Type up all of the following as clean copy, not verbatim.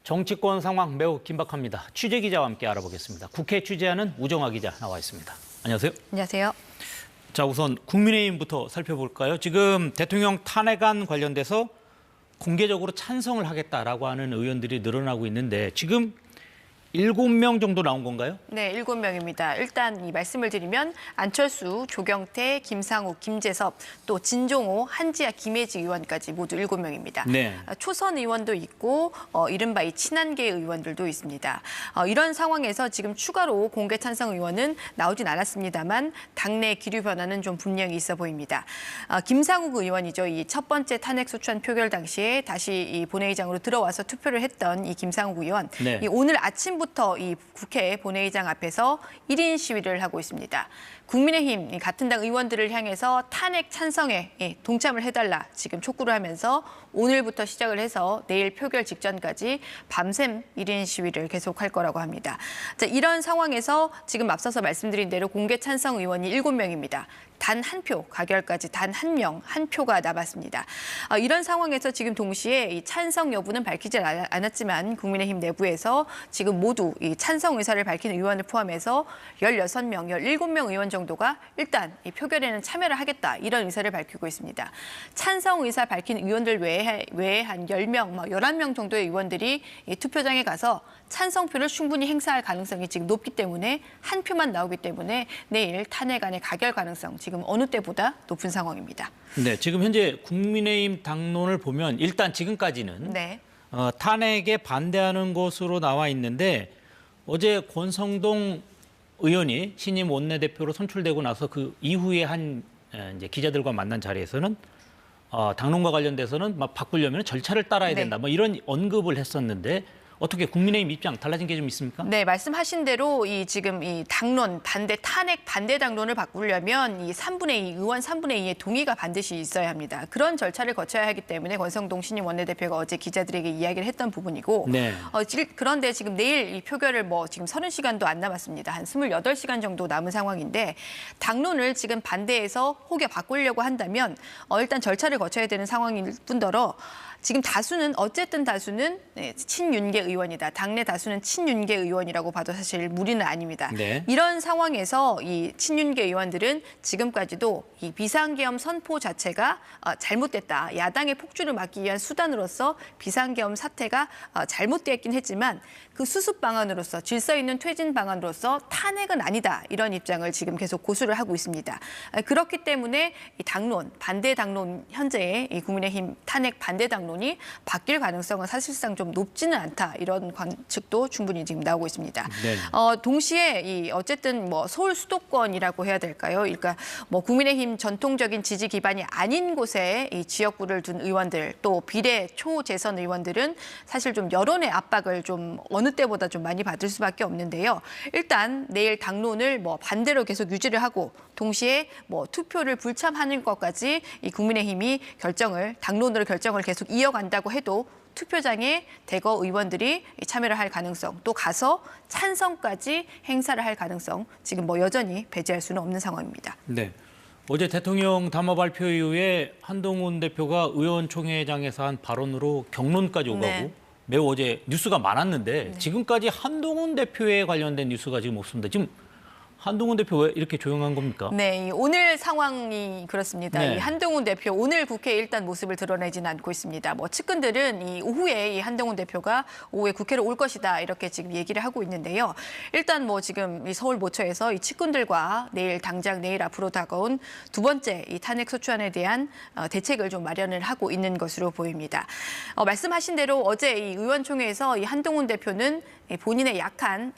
정치권 상황 매우 긴박합니다. 취재 기자와 함께 알아보겠습니다. 국회 취재하는 우정아 기자 나와 있습니다. 안녕하세요. 안녕하세요. 자, 우선 국민의힘부터 살펴볼까요? 지금 대통령 탄핵안 관련돼서 공개적으로 찬성을 하겠다라고 하는 의원들이 늘어나고 있는데 지금 7명 정도 나온 건가요? 네, 7명입니다. 일단 이 말씀을 드리면 안철수, 조경태, 김상욱, 김재섭, 또 진종호, 한지아, 김혜지 의원까지 모두 7명입니다. 네. 초선 의원도 있고 이른바 이 친한계 의원들도 있습니다. 이런 상황에서 지금 추가로 공개 찬성 의원은 나오진 않았습니다만 당내 기류 변화는 좀 분명히 있어 보입니다. 김상욱 의원이죠. 이 첫 번째 탄핵 소추안 표결 당시에 다시 이 본회의장으로 들어와서 투표를 했던 이 김상욱 의원. 네. 이 오늘 아침부터 이 국회 본회의장 앞에서 1인 시위를 하고 있습니다. 국민의힘 같은 당 의원들을 향해서 탄핵 찬성에 동참을 해달라 지금 촉구를 하면서 오늘부터 시작을 해서 내일 표결 직전까지 밤샘 1인 시위를 계속할 거라고 합니다. 자, 이런 상황에서 지금 앞서서 말씀드린 대로 공개 찬성 의원이 7명입니다. 단 한 표, 가결까지 단 한 명, 한 표가 남았습니다. 이런 상황에서 지금 동시에 이 찬성 여부는 밝히지 않았지만 국민의힘 내부에서 지금 모두 이 찬성 의사를 밝힌 의원을 포함해서 16명, 17명 의원 정도가 일단 이 표결에는 참여를 하겠다 이런 의사를 밝히고 있습니다. 찬성 의사 밝힌 의원들 외에 한 10명, 11명 정도의 의원들이 이 투표장에 가서 찬성표를 충분히 행사할 가능성이 지금 높기 때문에 한 표만 나오기 때문에 내일 탄핵안의 가결 가능성 지금 어느 때보다 높은 상황입니다. 네, 지금 현재 국민의힘 당론을 보면 일단 지금까지는 네. 탄핵에 반대하는 것으로 나와 있는데 어제 권성동 의원이 신임 원내대표로 선출되고 나서 그 이후에 한 이제 기자들과 만난 자리에서는 당론과 관련돼서는 막 바꾸려면 절차를 따라야 된다. 뭐 이런 언급을 했었는데 어떻게 국민의힘 입장 달라진 게 좀 있습니까? 네, 말씀하신 대로 지금 이 당론 탄핵 반대 당론을 바꾸려면 이 3분의 2 의원 3분의 2의 동의가 반드시 있어야 합니다. 그런 절차를 거쳐야 하기 때문에 권성동 신임 원내대표가 어제 기자들에게 이야기를 했던 부분이고 네. 그런데 지금 내일 이 표결을 지금 30시간도 안 남았습니다. 한 28시간 정도 남은 상황인데 당론을 지금 반대해서 혹여 바꾸려고 한다면 일단 절차를 거쳐야 되는 상황일 뿐더러 지금 어쨌든 다수는 친윤계 의원이다. 당내 다수는 친윤계 의원이라고 봐도 사실 무리는 아닙니다. 네. 이런 상황에서 이 친윤계 의원들은 지금까지도 이 비상계엄 선포 자체가 잘못됐다. 야당의 폭주를 막기 위한 수단으로서 비상계엄 사태가 잘못됐긴 했지만 그 수습 방안으로서 질서 있는 퇴진 방안으로서 탄핵은 아니다. 이런 입장을 지금 계속 고수를 하고 있습니다. 그렇기 때문에 이 당론, 반대 당론 현재의 이 국민의힘 탄핵 반대 당론이 바뀔 가능성은 사실상 좀 높지는 않다. 이런 관측도 충분히 지금 나오고 있습니다. 네. 동시에 어쨌든 서울 수도권이라고 해야 될까요? 그러니까 국민의힘 전통적인 지지 기반이 아닌 곳에 이 지역구를 둔 의원들 또 비례 초재선 의원들은 사실 좀 여론의 압박을 좀 어느 때보다 좀 많이 받을 수밖에 없는데요. 일단 내일 당론을 반대로 계속 유지를 하고 동시에 투표를 불참하는 것까지 이 국민의힘이 당론으로 결정을 계속 이어간다고 해도 투표장에 대거 의원들이 참여를 할 가능성 또 가서 찬성까지 행사를 할 가능성 지금 여전히 배제할 수는 없는 상황입니다. 네. 어제 대통령 담화 발표 이후에 한동훈 대표가 의원총회장에서 한 발언으로 경론까지 오가고 네. 매우 어제 뉴스가 많았는데 지금까지 한동훈 대표에 관련된 뉴스가 지금 없습니다. 지금 한동훈 대표 왜 이렇게 조용한 겁니까? 네, 오늘 상황이 그렇습니다. 네. 이 한동훈 대표 오늘 국회에 일단 모습을 드러내지는 않고 있습니다. 측근들은 이 오후에 이 한동훈 대표가 오후에 국회로 올 것이다 이렇게 지금 얘기를 하고 있는데요. 일단 지금 이 서울 모처에서 이 측근들과 내일 앞으로 다가온 두 번째 이 탄핵 소추안에 대한 대책을 좀 마련을 하고 있는 것으로 보입니다. 말씀하신 대로 어제 이 의원총회에서 이 한동훈 대표는 본인의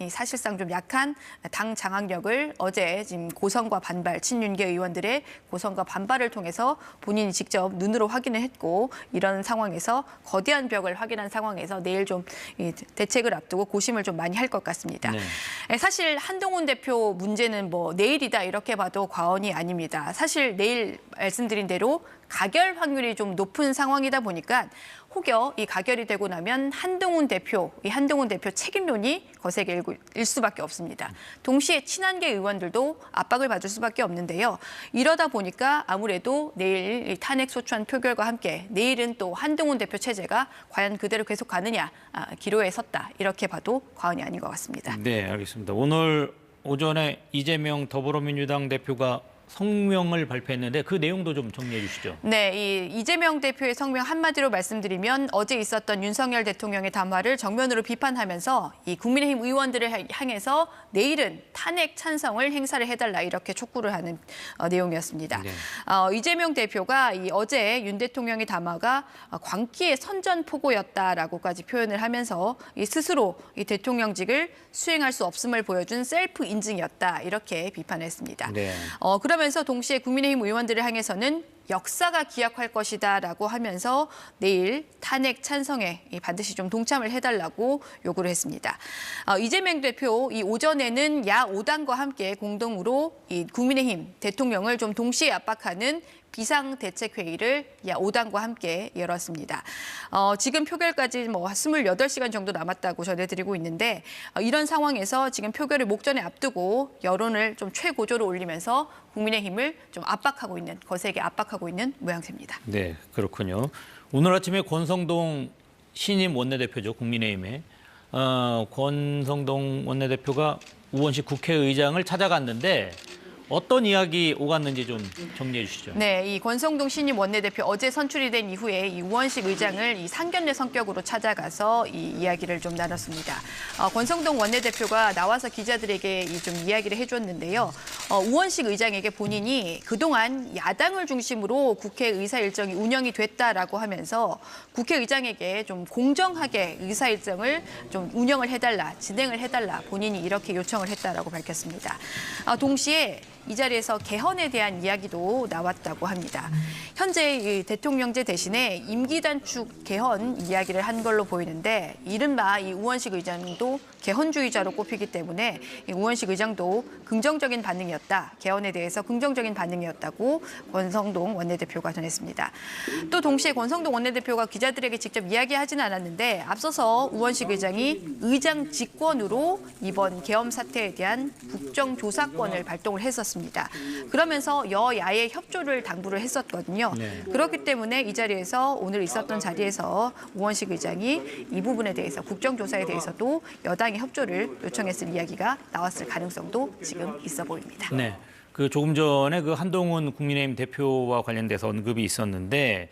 사실상 좀 약한 당 장악력을 어제 지금 고성과 반발, 친윤계 의원들의 고성과 반발을 통해서 본인이 직접 눈으로 확인을 했고 이런 상황에서 거대한 벽을 확인한 상황에서 내일 좀 대책을 앞두고 고심을 좀 많이 할 것 같습니다. 네. 사실 한동훈 대표 문제는 내일이다 이렇게 봐도 과언이 아닙니다. 사실 내일 말씀드린 대로 가결 확률이 좀 높은 상황이다 보니까 혹여 이 가결이 되고 나면 이 한동훈 대표 책임론이 거세게 일 수밖에 없습니다. 동시에 친한계 의원들도 압박을 받을 수밖에 없는데요. 이러다 보니까 아무래도 내일 탄핵 소추안 표결과 함께 내일은 또 한동훈 대표 체제가 과연 그대로 계속 가느냐 기로에 섰다 이렇게 봐도 과언이 아닌 것 같습니다. 네, 알겠습니다. 오늘 오전에 이재명 더불어민주당 대표가 성명을 발표했는데 그 내용도 좀 정리해 주시죠. 네, 이재명 대표의 성명 한마디로 말씀드리면 어제 있었던 윤석열 대통령의談話를 정면으로 비판하면서 이 국민의힘 의원들을 향해서 내일은 탄핵 찬성을 행사를 해달라 이렇게 촉구를 하는 내용이었습니다. 네. 이재명 대표가 어제 윤 대통령의談話가 광기의 선전포고였다라고까지 표현을 하면서 스스로 이 대통령직을 수행할 수 없음을 보여준 셀프 인증이었다 이렇게 비판했습니다. 네. 그러면서 동시에 국민의힘 의원들을 향해서는 역사가 기약할 것이다라고 하면서 내일 탄핵 찬성에 반드시 좀 동참을 해달라고 요구를 했습니다. 이재명 대표 오전에는 야 5당과 함께 공동으로 이 국민의힘 대통령을 좀 동시에 압박하는 비상대책회의를 야 5당과 함께 열었습니다. 지금 표결까지 28시간 정도 남았다고 전해드리고 있는데 이런 상황에서 지금 표결을 목전에 앞두고 여론을 좀 최고조로 올리면서 국민의힘을 좀 거세게 압박하고 있는 모양새입니다. 네, 그렇군요. 오늘 아침에 권성동 신임 원내대표죠, 국민의힘에. 권성동 원내대표가 우원식 국회의장을 찾아갔는데 어떤 이야기 오갔는지 좀 정리해 주시죠. 네, 이 권성동 신임 원내대표 어제 선출이 된 이후에 이 우원식 의장을 이 상견례 성격으로 찾아가서 이 이야기를 좀 나눴습니다. 권성동 원내대표가 나와서 기자들에게 좀 이야기를 해줬는데요. 우원식 의장에게 본인이 그동안 야당을 중심으로 국회 의사 일정이 운영이 됐다라고 하면서 국회의장에게 좀 공정하게 의사 일정을 좀 운영을 해달라, 진행을 해달라 본인이 이렇게 요청을 했다라고 밝혔습니다. 동시에 이 자리에서 개헌에 대한 이야기도 나왔다고 합니다. 현재 이 대통령제 대신에 임기 단축 개헌 이야기를 한 걸로 보이는데 이른바 이 우원식 의장도 개헌주의자로 꼽히기 때문에 이 우원식 의장도 긍정적인 반응이었다. 개헌에 대해서 긍정적인 반응이었다고 권성동 원내대표가 전했습니다. 또 동시에 권성동 원내대표가 기자들에게 직접 이야기하지는 않았는데 앞서서 우원식 의장이 의장 직권으로 이번 계엄 사태에 대한 국정조사권을 발동을 했었습니다. 그러면서 여야의 협조를 당부를 했었거든요. 네. 그렇기 때문에 이 자리에서 오늘 있었던 자리에서 우원식 의장이 이 부분에 대해서 국정조사에 대해서도 여당의 협조를 요청했을 이야기가 나왔을 가능성도 지금 있어 보입니다. 네, 그 조금 전에 그 한동훈 국민의힘 대표와 관련돼서 언급이 있었는데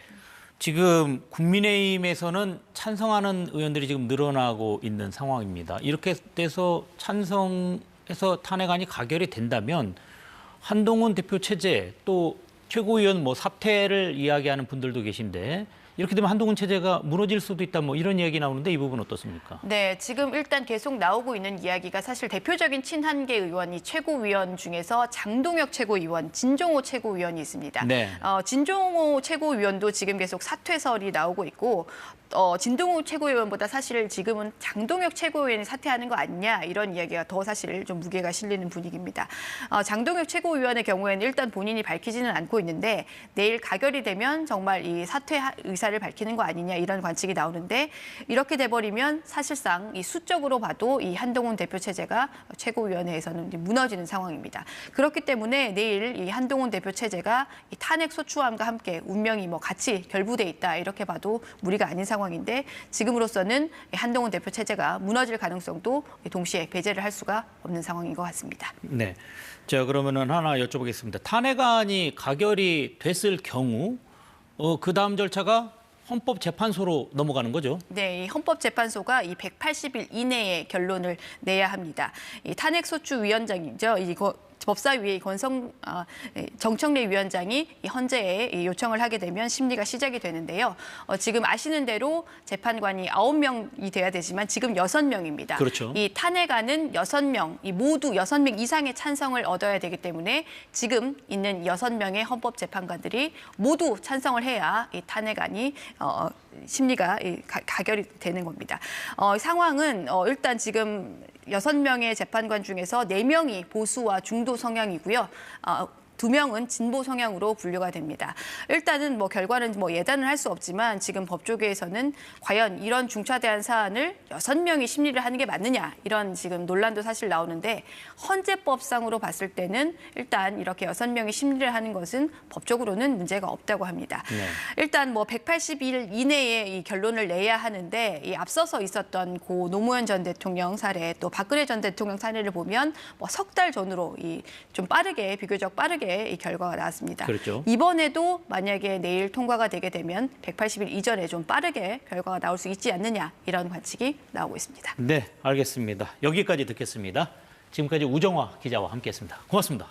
지금 국민의힘에서는 찬성하는 의원들이 지금 늘어나고 있는 상황입니다. 이렇게 돼서 찬성해서 탄핵안이 가결이 된다면 한동훈 대표 체제 또 최고위원 사퇴를 이야기하는 분들도 계신데 이렇게 되면 한동훈 체제가 무너질 수도 있다 이런 이야기 나오는데 이 부분 어떻습니까? 네, 지금 일단 계속 나오고 있는 이야기가 사실 대표적인 친한계 의원이 최고위원 중에서 장동혁 최고위원, 진종호 최고위원이 있습니다. 네. 진종호 최고위원도 지금 계속 사퇴설이 나오고 있고 진동호 최고위원보다 사실 지금은 장동혁 최고위원이 사퇴하는 거 아니냐 이런 이야기가 더 사실 좀 무게가 실리는 분위기입니다. 장동혁 최고위원의 경우에는 일단 본인이 밝히지는 않고 있는데 내일 가결이 되면 정말 이 사퇴 의사를 밝히는 거 아니냐 이런 관측이 나오는데 이렇게 돼버리면 사실상 이 수적으로 봐도 이 한동훈 대표 체제가 최고위원회에서는 무너지는 상황입니다. 그렇기 때문에 내일 이 한동훈 대표 체제가 이 탄핵 소추안과 함께 운명이 같이 결부돼 있다 이렇게 봐도 무리가 아닌 상황인데 지금으로서는 한동훈 대표 체제가 무너질 가능성도 동시에 배제를 할 수가 없는 상황인 것 같습니다. 네. 자, 그러면은 하나 여쭤보겠습니다. 탄핵안이 가결이 됐을 경우 그 다음 절차가 헌법재판소로 넘어가는 거죠? 네, 이 헌법재판소가 이 180일 이내에 결론을 내야 합니다. 이 탄핵소추위원장이죠. 법사위의 정청래 위원장이 헌재에 요청을 하게 되면 심리가 시작이 되는데요. 지금 아시는 대로 재판관이 9명이 돼야 되지만 지금 6명입니다. 그렇죠. 이 탄핵안은 6명, 모두 6명 이상의 찬성을 얻어야 되기 때문에 지금 있는 6명의 헌법재판관들이 모두 찬성을 해야 이 탄핵안이 심리가 가결이 되는 겁니다. 상황은 일단 지금 6명의 재판관 중에서 4명이 보수와 중도 성향이고요. 2명은 진보 성향으로 분류가 됩니다. 일단은 뭐 결과는 뭐 예단을 할 수 없지만 지금 법조계에서는 과연 이런 중차대한 사안을 6명이 심리를 하는 게 맞느냐 이런 지금 논란도 사실 나오는데 헌재법상으로 봤을 때는 일단 이렇게 6명이 심리를 하는 것은 법적으로는 문제가 없다고 합니다. 네. 일단 뭐 180일 이내에 이 결론을 내야 하는데 이 앞서서 있었던 고 노무현 전 대통령 사례 또 박근혜 전 대통령 사례를 보면 뭐 석 달 전으로 이 좀 빠르게 비교적 빠르게 이 결과가 나왔습니다. 그렇죠. 이번에도 만약에 내일 통과가 되게 되면 180일 이전에 좀 빠르게 결과가 나올 수 있지 않느냐 이런 관측이 나오고 있습니다. 네, 알겠습니다. 여기까지 듣겠습니다. 지금까지 우정화 기자와 함께했습니다. 고맙습니다.